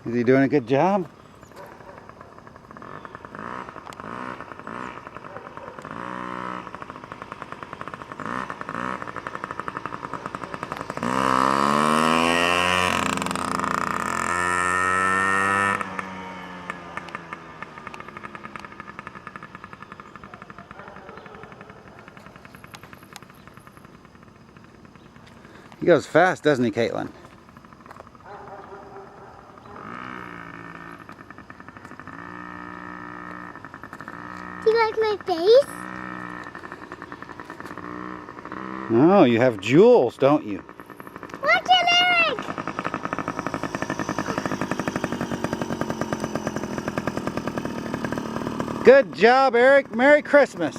Is he doing a good job? He goes fast, doesn't he, Caitlin? Do you like my face? Oh, you have jewels, don't you? Watch it, Erik! Good job, Erik. Merry Christmas.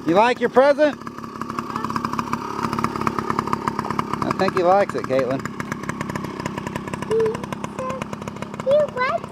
You like your present? I think he likes it, Caitlin. You like